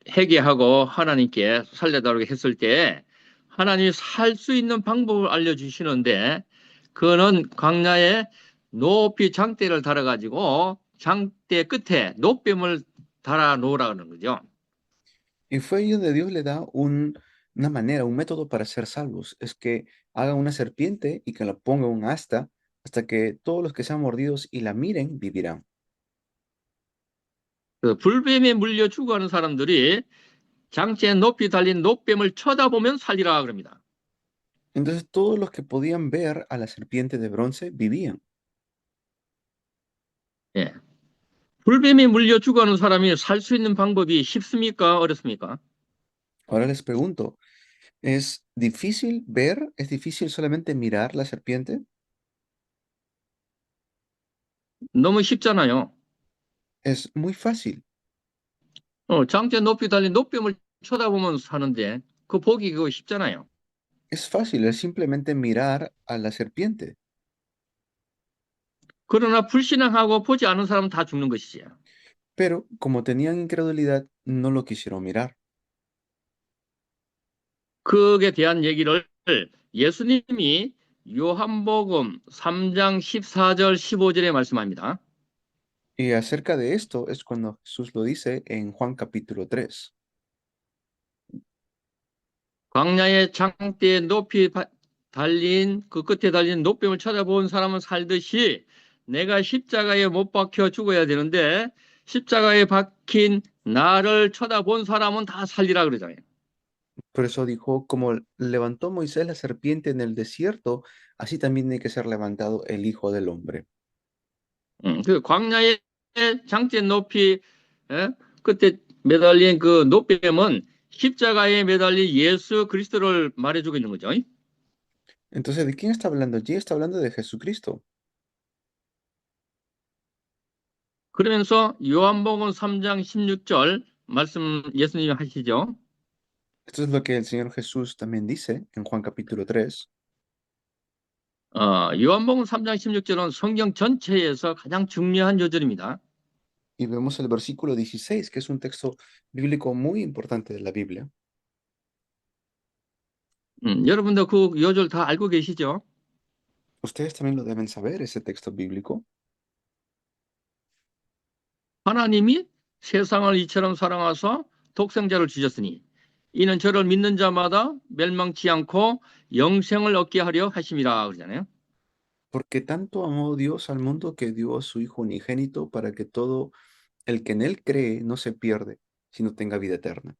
회개하고 하나님께 살려달라고 했을 때 하나님이 살 수 있는 방법을 알려주시는데 그거는 광야에 높이 장대를 달아가지고 장대 끝에 노뱀을 달아 놓으라는 거죠. Y fue ahí donde Dios le da una manera, un método para ser salvos. Es que haga una serpiente y que la ponga un asta hasta que todos los que sean mordidos y la miren vivirán. 그 불뱀에 물려 죽어가는 사람들이 장대에 높이 달린 노뱀을 쳐다보면 살리라 그럽니다. Entonces todos los que podían ver a la serpiente de bronce vivían. 예. 불뱀에 물려 죽어가는 사람이 살 수 있는 방법이 쉽습니까? 어렵습니까? Ahora les pregunto, ¿es difícil ver? ¿Es difícil solamente mirar la serpiente? 너무 쉽잖아요. Es muy fácil. 장대 높이 달린 노뱀을 쳐다보면 사는데 그 보기 그거 쉽잖아요. Es fácil, es simplemente mirar a la serpiente. 그러나 불신앙하고 보지 않은 사람은 다 죽는 것이지요. Pero como tenían incredulidad, no lo quisieron mirar. 그에 대한 얘기를 예수님이 요한복음 3장 14절 15절에 말씀합니다. Y acerca de esto es cuando Jesús lo dice en Juan capítulo 3. 광야의 장대에 높이 달린 그 끝에 달린 노뱀을 찾아본 사람은 살듯이 내가 십자가에 못 박혀 죽어야 되는데 십자가에 박힌 나를 쳐다본 사람은 다 살리라 그러잖아요. Por eso dijo, como levantó Moisés la serpiente en el desierto, así también tiene que ser levantado el Hijo del Hombre. 그 광야의 장대 높이 끝에 매달린 그 노뱀은 십자가에 매달린 예수 그리스도를 말해주고 있는 거죠. Entonces, ¿de quién está hablando allí? Está hablando de Jesucristo. 그러면서 요한복음 3장 16절 말씀 예수님이 하시죠. Esto es lo que el Señor Jesús también dice en Juan capítulo 3. 요한복음 3장 16절은 성경 전체에서 가장 중요한 요절입니다. Y vemos el versículo 16, que es un texto bíblico muy importante de la Biblia. 여러분도 그 요절 다 알고 계시죠? Ustedes también lo deben saber, ese texto bíblico. 하나님이 세상을 이처럼 사랑하사 독생자를 주셨으니 이는 저를 믿는 자마다 멸망치 않고 영생을 얻게 하려 하심이라 그러잖아요. Porque tanto amó Dios al mundo que dio a su Hijo unigénito para que todo el que en él cree no se pierde, sino tenga vida eterna.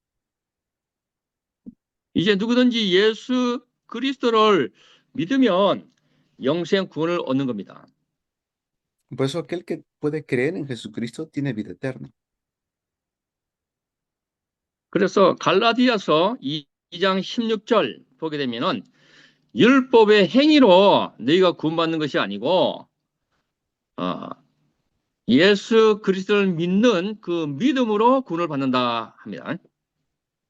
이제 누구든지 예수 그리스도를 믿으면 영생 구원을 얻는 겁니다. Por eso aquel que puede creer en Jesucristo tiene vida eterna. 그래서 갈라디아서 2장 16절 보게 되면은 율법의 행위로 너희가 구원받는 것이 아니고 예수 그리스도를 믿는 그 믿음으로 구원을 받는다 합니다.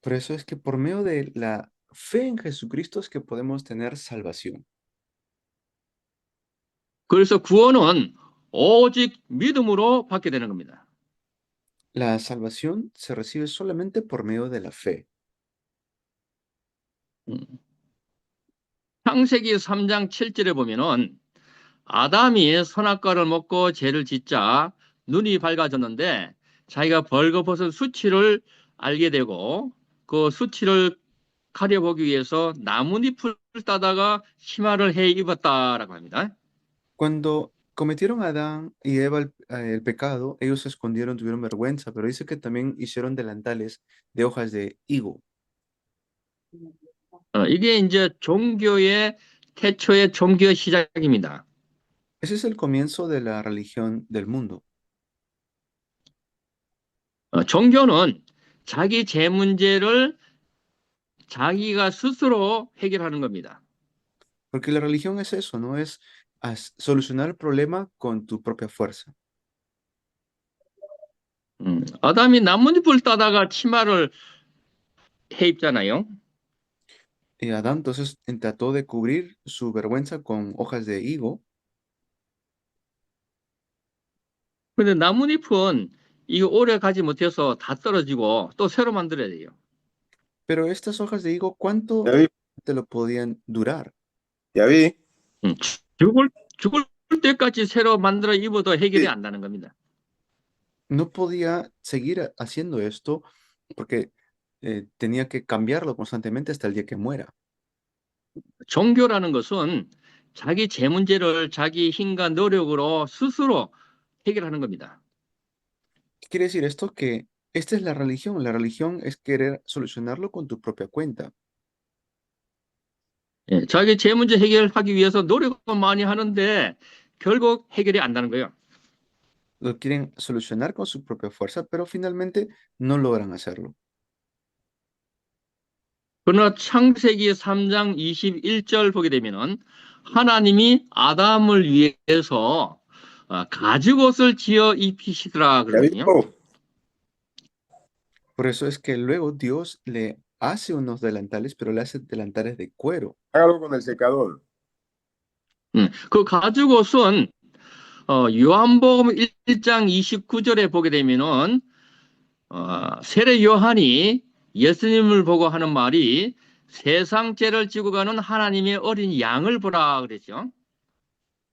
Por eso es que por medio de la fe en Jesucristo es que podemos tener salvación. 그래서 구원은 오직 믿음으로 받게 되는 겁니다. La salvación se recibe solamente por medio de la fe. 창세기 3장 7절에 보면은 아담이 선악과를 먹고 죄를 짓자 눈이 밝아졌는데 자기가 벌거벗은 수치를 알게 되고 그 수치를 가려보기 위해서 나뭇잎을 따다가 치마를 해 입었다라고 합니다. Cuando cometieron Adán y Eva el pecado, ellos se escondieron, tuvieron vergüenza, pero dice que también hicieron delantales de hojas de higo. 이게 이제 종교의 태초의 종교 시작입니다. Ese es el comienzo de la religión del mundo. 종교는 자기 죄 문제를 자기가 스스로 해결하는 겁니다. Porque la religión es eso, no es solucionar el problema con tu propia fuerza. 아담이 나뭇잎을 따다가 치마를 해 입잖아요. Y Adán entonces trató de cubrir su vergüenza con hojas de higo. 근데 나뭇잎은 이거 오래 가지 못해서 다 떨어지고 또 새로 만들어야 돼요. Pero estas hojas de higo, ¿cuánto te lo podían durar? Ya vi. 죽을 때까지 새로 만들어 입어도 해결이 안 되는 겁니다. No podía seguir haciendo esto porque tenía que cambiarlo constantemente hasta el día que muera. 종교라는 것은 자기 죄 문제를 자기 힘과 노력으로 스스로 해결하는 겁니다. ¿Qué quiere decir esto? Que esta es la religión. La religión es querer solucionarlo con tu propia cuenta. 자기 죄 문제 해결하기 위해서 노력을 많이 하는데 결국 해결이 안 되는 거예요. Lo quieren solucionar con su propia fuerza, pero finalmente no logran hacerlo. 그러나 창세기 3장 21절 보게 되면은 하나님이 아담을 위해서 가죽옷을 지어 입히시더라 ¿Ya 그러거든요. viste? Por eso es que luego Dios le hace unos delantales, pero le hace delantales de cuero. Hágalo con el secador. 그 가죽옷은 요한복음 1장 29절에 보게 되면은 세례 요한이 예수님을 보고 하는 말이 세상 죄를 지고 가는 하나님의 어린 양을 보라 그랬죠.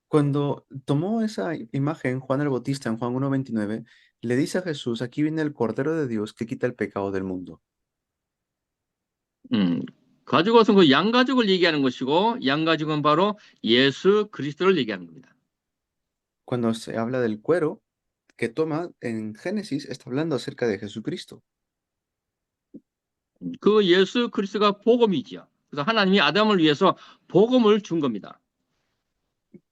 Cuando tomó esa imagen Juan el Bautista en Juan 1:29, le dice a Jesús, aquí viene el Cordero de Dios que quita el pecado del mundo. 가죽옷은 그 양가죽을 얘기하는 것이고 양가죽은 바로 예수 그리스도를 얘기하는 겁니다. Cuando se habla del cuero que toma en Génesis, está hablando acerca de Jesucristo. 그 예수 그리스도가 복음이지요. 그래서 하나님이 아담을 위해서 복음을 준 겁니다.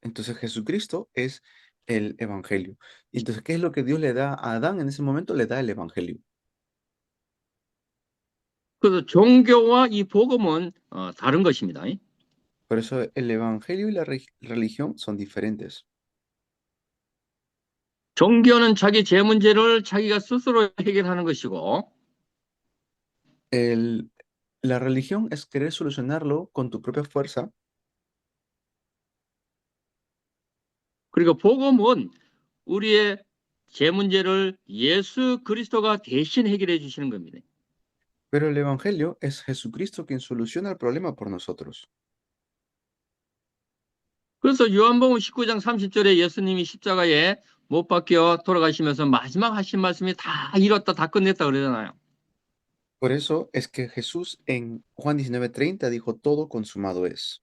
Entonces Jesucristo es el Evangelio. Y entonces, ¿qué es lo que Dios le da a Adán en ese momento? Le da el Evangelio. 그래서 종교와 이 복음은 다른 것입니다. Por eso el Evangelio y la religión son diferentes. 종교는 자기 죄 문제를 자기가 스스로 해결하는 것이고 La religión es querer solucionarlo con tu propia fuerza. 그리고 복음은 우리의 죄 문제를 예수 그리스도가 대신 해결해 주시는 겁니다. Pero el Evangelio es Jesucristo quien soluciona el problema por nosotros. 그래서 요한복음 19장 30절에 예수님이 십자가에 못 박혀 돌아가시면서 마지막 하신 말씀이 다 이뤘다, 다 끝냈다 그러잖아요. Por eso es que Jesús en Juan 19:30 dijo, todo consumado es.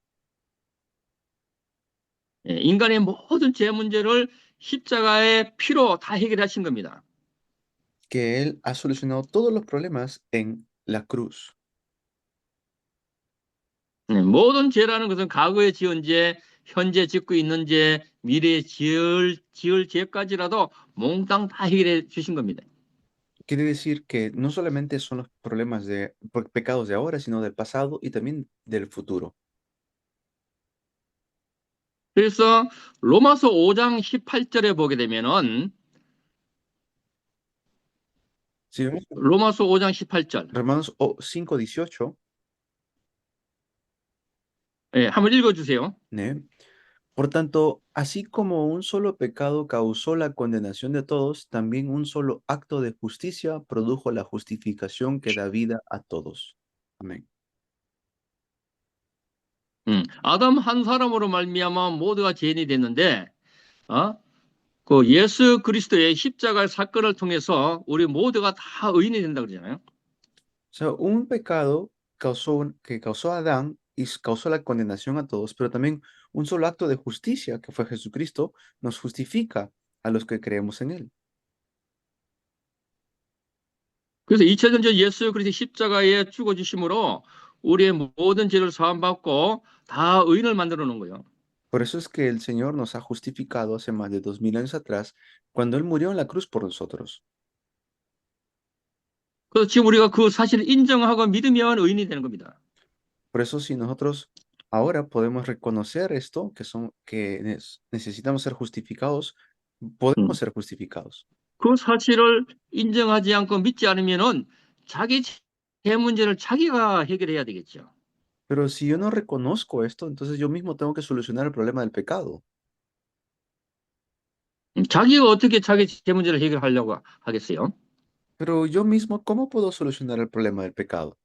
인간의 모든 죄 문제를 십자가의 피로 다 해결하신 겁니다. Que Él ha solucionado todos los problemas en la cruz. 모든 죄라는 것은 과거에 지은 죄, 현재 짓고 있는 죄, 미래에 지을 죄까지라도 몽땅 다 해결해 주신 겁니다. Quiere decir que no solamente son los problemas de pecados de ahora, sino del pasado y también del futuro. 그래서 로마서 5장 18절에 보게 되면은 Si vemos 로마서 5장 18절 Romanos 5:18, 한번 읽어주세요. ¿eh? Por tanto, así como un solo pecado causó la condenación de todos, también un solo acto de justicia produjo la justificación que da vida a todos. Amén. 아담 한 사람으로 말미암아 모두가 죄인이 됐는데 그 예수 그리스도의 십자가 사건을 통해서 우리 모두가 다 의인이 된다 그러잖아요. O sea, un pecado que causó a Adán y causó la condenación a todos, pero también un solo acto de justicia, que fue Jesucristo, nos justifica a los que creemos en Él. 그래서 2000년 전 예수 그리스도 십자가에 죽어주심으로 우리의 모든 죄를 사함받고 다 의인을 만들어 놓은 거예요. Por eso es que el Señor nos ha justificado hace más de 2000 años atrás, cuando Él murió en la cruz por nosotros. 그래서 지금 우리가 그 사실을 인정하고 믿으면 의인이 되는 겁니다. Por eso si nosotros ahora podemos reconocer esto, que necesitamos ser justificados, podemos ser justificados. 그 사실을 인정하지 않고 믿지 않으면은 자기 죄 문제를 자기가 해결해야 되겠죠. Pero si yo no reconozco esto, entonces yo mismo tengo que solucionar el problema del pecado. 자기가 어떻게 자기 죄 문제를 해결하려고 하겠어요? Pero yo mismo, ¿cómo puedo solucionar el problema del pecado?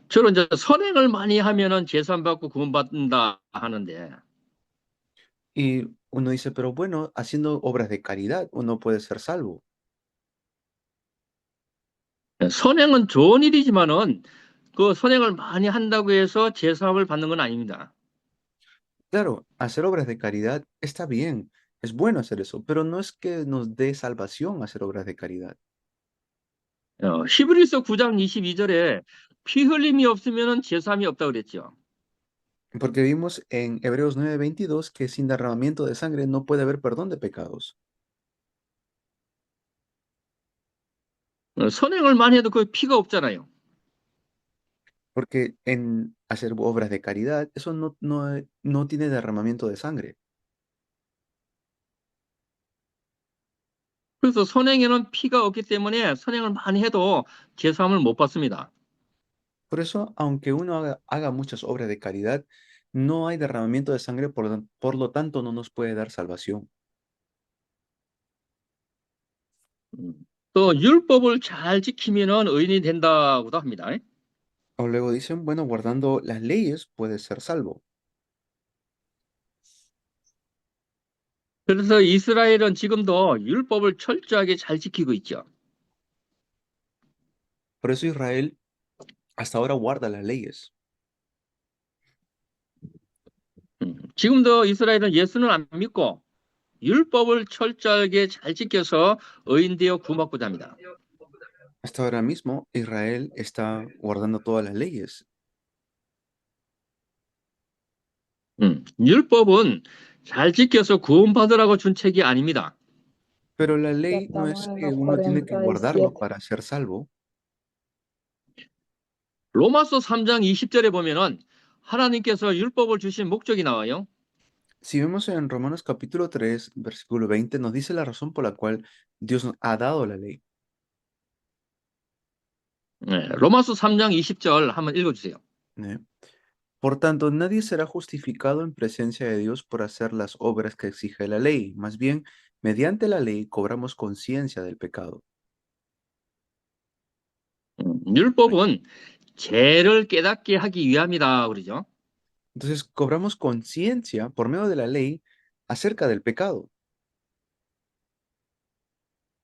주로 이제 선행을 많이 하면은 재산 받고 구원받는다 하는데. Y uno dice, pero bueno, haciendo obras de caridad uno puede ser salvo. 선행은 좋은 일이지만은 그 선행을 많이 한다고 해서 제사함을 받는 건 아닙니다. Claro, hacer obras de caridad está bien, es bueno hacer eso, pero no es que nos dé salvación hacer obras de caridad. 히브리서 9장 22절에 피 흘림이 없으면은 제사함이 없다고 그랬죠. Porque vimos en Hebreos 9:22 que sin derramamiento de sangre no puede haber perdón de pecados. 선행을 많이 해도 그 피가 없잖아요. Porque en hacer obras de caridad, eso no tiene derramamiento de sangre. 그래서 선행에는 피가 없기 때문에 선행을 많이 해도 제사함을 못 받습니다. Por eso, aunque uno haga muchas obras de caridad, no hay derramamiento de sangre, por lo tanto no nos puede dar salvación. 또 율법을 잘 지키면은 의인이 된다고도 합니다. O luego dicen, bueno, guardando las leyes puede ser salvo. 그래서 이스라엘은 지금도 율법을 철저하게 잘 지키고 있죠. Por eso Israel hasta ahora guarda las leyes. 지금도 이스라엘은 예수는 안 믿고 율법을 철저하게 잘 지켜서 의인 되어 구원받고자 합니다. Hasta ahora mismo Israel está guardando todas las leyes. 율법은 잘 지켜서 구원받으라고 준 책이 아닙니다. Pero la Ya ley no estamos es en que los uno tiene que guardarlo 47. para ser salvo. 로마서 3장 20절에 보면은 하나님께서 율법을 주신 목적이 나와요. Si vemos en Romanos capítulo 3, versículo 20, nos dice la razón por la cual Dios nos ha dado la ley. 로마서 3장 20절 한번 읽어주세요. ¿Eh? Por tanto, nadie será justificado en presencia de Dios por hacer las obras que exige la ley. Más bien, mediante la ley cobramos conciencia del pecado. 율법은 죄를 깨닫게 하기 위함이다 그러죠. Entonces, cobramos conciencia por medio de la ley acerca del pecado.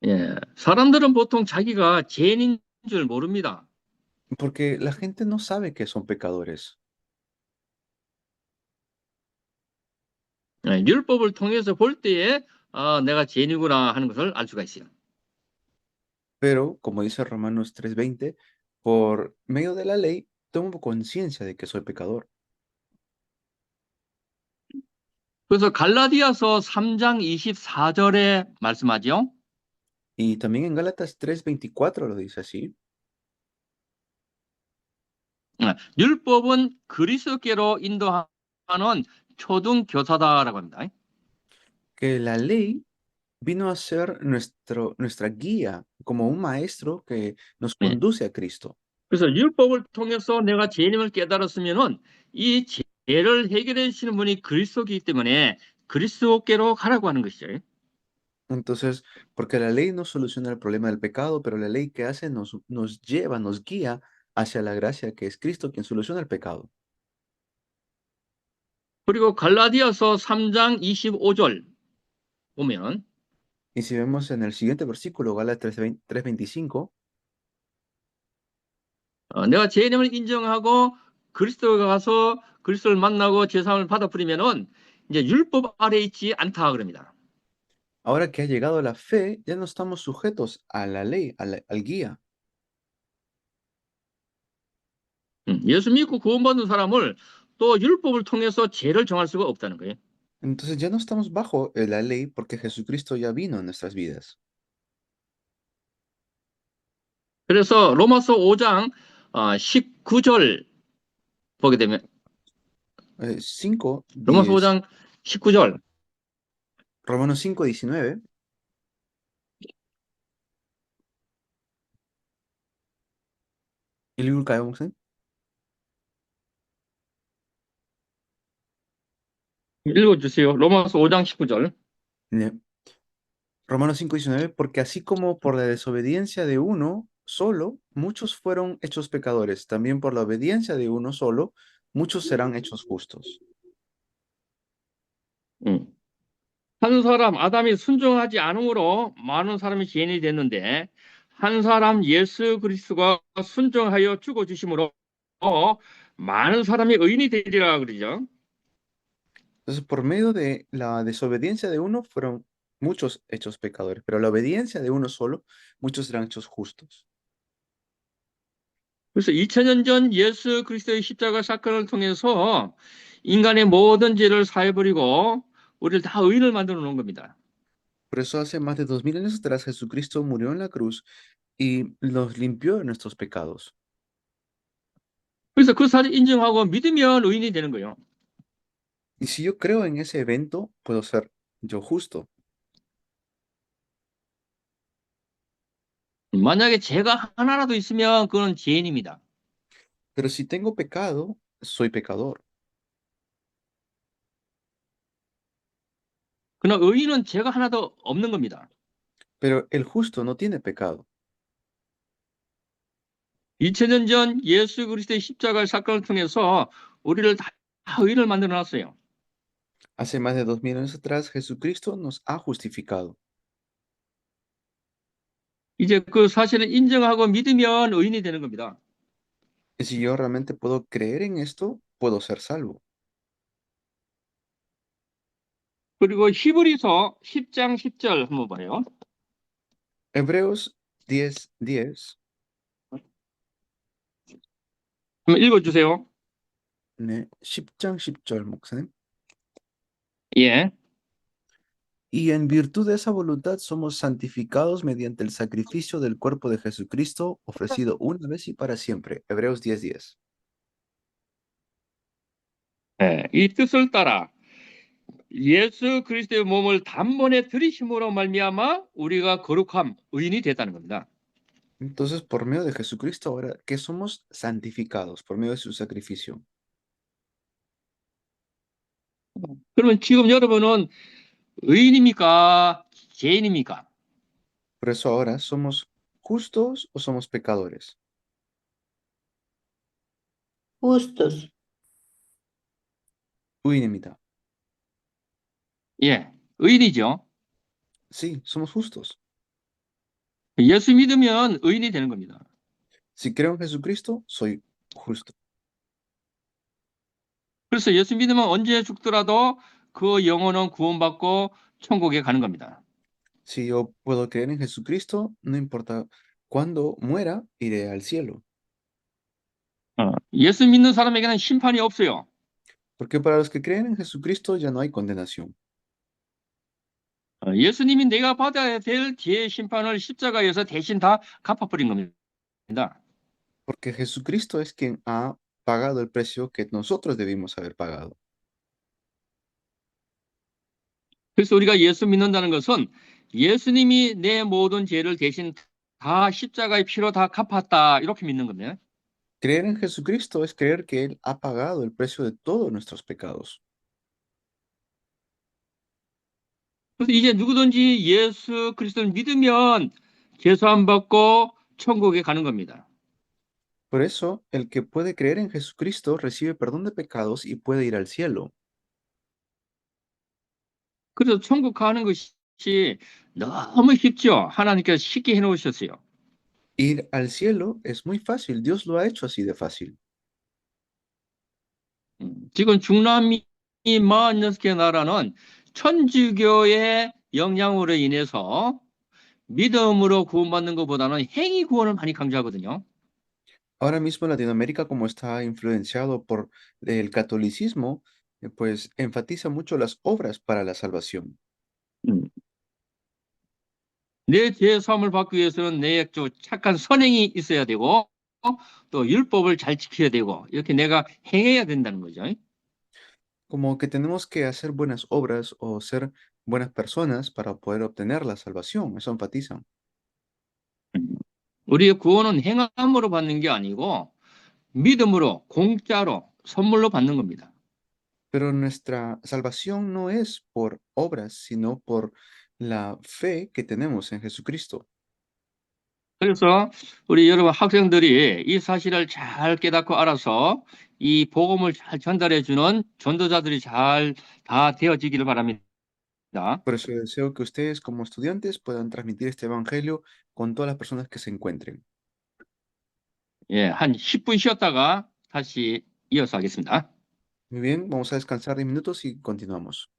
예, 사람들은 보통 자기가 죄인인 줄 모릅니다. Porque la gente no sabe que son pecadores. 율법을 통해서 볼 때에 내가 죄인이구나 하는 것을 알 수가 있어요. Pero, como dice Romanos 3:20, por medio de la ley tomo conciencia de que soy pecador. 그래서 갈라디아서 3장 24절에 말씀하죠. Y también en Gálatas 3:24 lo dice así. 율법은 그리스도께로 인도하는 초등 교사다라고 합니다. Que la ley vino a ser nuestra guía, como un maestro que nos conduce a Cristo. 그래서 율법을 통해서 내가 죄인임을 깨달았으면은 이 죄를 해결해 주시는 분이 그리스도이기 때문에 그리스도께로 가라고 하는 것이죠. Entonces, porque la ley no soluciona el problema del pecado, pero la ley que hace nos lleva, nos guía hacia la gracia que es Cristo quien soluciona el pecado. 그리고 갈라디아서 3장 25절 보면 Y si vemos en el siguiente versículo, Gálatas 3:25, 내가 죄인임을 인정하고 그리스도가 가서 그리스도를 만나고 제사함을 받아 부리면은 이제 율법 아래 있지 않다 그럽니다. ahora que ha llegado la fe, ya no estamos sujetos a la ley, al guía. 예수 믿고 구원받는 사람을 또 율법을 통해서 죄를 정할 수가 없다는 거예요. Entonces ya no estamos bajo la ley porque Jesucristo ya vino en nuestras vidas. 그래서 로마서 5장 19절 보게 되면 5, 로마서 5장 19절 Romanos 5:19. 읽을까요, 목사님? 읽어주세요. 로마서 5장 19절. 네. Romanos 5:19, porque así como por la desobediencia de uno solo, muchos fueron hechos pecadores, también por la obediencia de uno solo, muchos serán hechos justos. 한 사람 아담이 순종하지 않음으로 많은 사람이 죄인이 됐는데 한 사람 예수 그리스도가 순종하여 죽어 주심으로 많은 사람이 의인이 되리라 그러죠. Entonces, por medio de la desobediencia de uno fueron muchos hechos pecadores, pero la obediencia de uno solo, muchos serán hechos justos. 그래서 2000년 전 예수 그리스도의 십자가 사건을 통해서 인간의 모든 죄를 사해버리고 우리를 다 의인을 만들어 놓은 겁니다. Por eso hace más de 2000 años atrás Jesucristo murió en la cruz y nos limpió de nuestros pecados. 그래서 그 사실 인정하고 믿으면 의인이 되는 거예요. Y si yo creo en ese evento, puedo ser yo justo. 만약에 죄가 하나라도 있으면 그건 죄인입니다. Pero si tengo pecado, soy pecador. 그러나 의인은 죄가 하나도 없는 겁니다. Pero el justo no tiene pecado. 2000년 전 예수 그리스도의 십자가의 사건을 통해서 우리를 다 의인을 만들어 놨어요. Hace más de 2000 años atrás, Jesucristo nos ha justificado. 이제 그 사실을 인정하고 믿으면 의인이 되는 겁니다. Y si yo realmente puedo creer en esto, puedo ser salvo. 그리고 히브리서 10장 10절 한번 봐요. Hebreos 10:10. 한번 읽어주세요. 네, 10장 10절, 목사님. 예. Y en virtud de esa voluntad somos santificados mediante el sacrificio del cuerpo de Jesucristo, ofrecido una vez y para siempre. Hebreos 10:10. 예. 이 뜻을 따라 예수 그리스도의 몸을 단번에 들이심으로 말미암아 우리가 거룩함, 의인이 됐다는 겁니다. Entonces, por medio de Jesucristo, ahora que somos santificados, por medio de su sacrificio. 그러면 지금 여러분은 의인입니까? 죄인입니까? Por eso ahora, ¿somos justos o somos pecadores? Justos. 의인입니다. 예, 의인이죠. Sí, somos justos. 예수 믿으면 의인이 되는 겁니다. Si creo en Jesucristo, soy justo. 그래서 예수 믿으면 언제 죽더라도 그 영혼은 구원받고 천국에 가는 겁니다. Si yo puedo creer en Jesucristo, no importa cuándo muera, iré al cielo. 예수 믿는 사람에게는 심판이 없어요. Porque para los que creen en Jesucristo ya no hay condenación. 예수님이 내가 받아야 될 죄의 심판을 십자가에서 대신 다 갚아버린 겁니다. Porque Jesucristo es quien ha pagado el precio que nosotros debimos haber pagado. 그래서 우리가 예수 믿는다는 것은 예수님이 내 모든 죄를 대신 다 십자가의 피로 다 갚았다 이렇게 믿는 겁니다. Creer en Jesucristo es creer que Él ha pagado el precio de todos nuestros pecados. 그래서 이제 누구든지 예수 그리스도를 믿으면 죄사함 받고 천국에 가는 겁니다. Por eso, el que puede creer en Jesucristo recibe perdón de pecados y puede ir al cielo. 그래서 천국 가는 것이 너무 쉽죠. 하나님께서 쉽게 해놓으셨어요. Ir al cielo es muy fácil. Dios lo ha hecho así de fácil. 지금 중남미 46개 나라는 천주교의 영향으로 인해서 믿음으로 구원받는 것보다는 행위 구원을 많이 강조하거든요. Ahora mismo Latinoamérica, como está influenciado por el catolicismo, pues enfatiza mucho las obras para la salvación. 내 죄 사함을 받기 위해서는 내 착한 선행이 있어야 되고 또 율법을 잘 지켜야 되고 이렇게 내가 행해야 된다는 거죠. Como que tenemos que hacer buenas obras o ser buenas personas para poder obtener la salvación. Eso enfatizan. 우리의 구원은 행함으로 받는 게 아니고 믿음으로 공짜로 선물로 받는 겁니다. Pero nuestra salvación no es por obras, sino por la fe que tenemos en Jesucristo. 그래서 우리 여러분 학생들이 이 사실을 잘 깨닫고 알아서 이 복음을 잘 전달해 주는 전도자들이 잘 다 되어지기를 바랍니다. Por eso deseo que ustedes como estudiantes puedan transmitir este evangelio con todas las personas que se encuentren. 예, 한 10분 쉬었다가 다시 이어서 하겠습니다. Muy bien, vamos a descansar 10 minutos y continuamos.